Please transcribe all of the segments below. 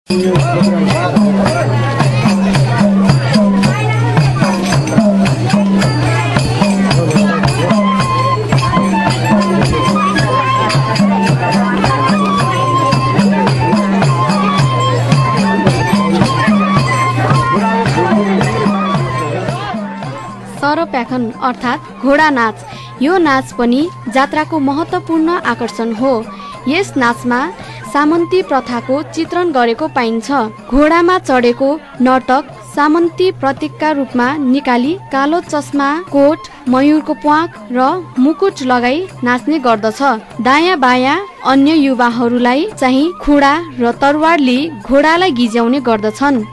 सरप्याखन अर्थात् घोडा नाच। यो नाच पनि जात्राको महत्त्वपूर्ण आकर्षण हो। यस नाचमा सामन्ती प्रथाको चित्रण गरेको पाइन्छ। घोडामा चढेको नर्तक सामन्ती प्रतीकका रूपमा निकाली कालो चस्मा, कोट, मयूरको प्वाख र मुकुट लगाई नाच्ने गर्दछ। दायाँ बायाँ अन्य युवाहरूलाई चाहिँ खुडा र तरवार लिई घोडालाई गिज्याउने गर्दछन्।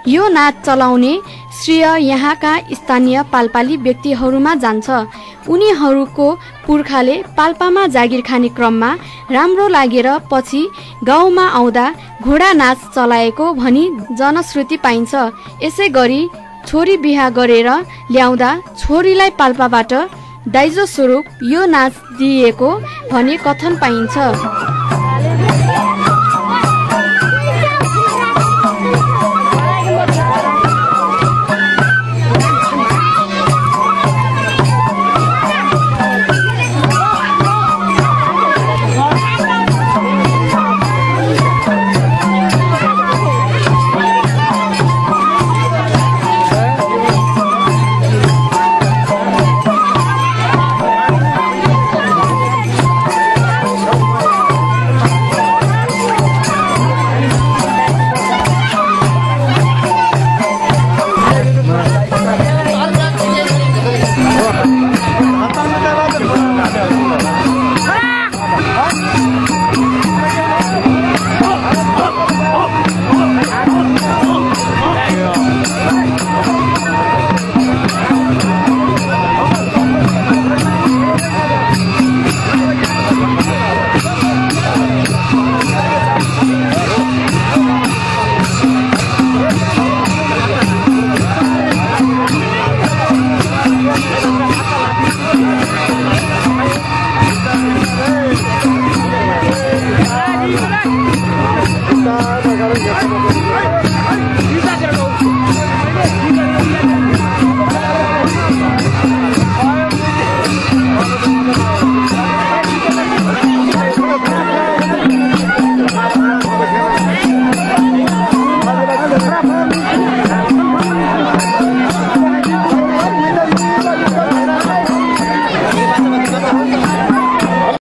यो नाच चलाउने श्रेय यहाँका स्थानीय पाल्पाली व्यक्तिहरूमा जान्छ। उनीहरूको पुर्खाले पाल्पामा जागिर खाने क्रममा राम्रो लागेर पछि गाउँमा आउँदा घोडा नाच चलाएको भनी जनश्रुति पाइन्छ। यसै गरी छोरी बिहा गरेर ल्याउँदा छोरीलाई पाल्पाबाट दाइजो स्वरूप यो नाच दिएको भने कथन पाइन्छ।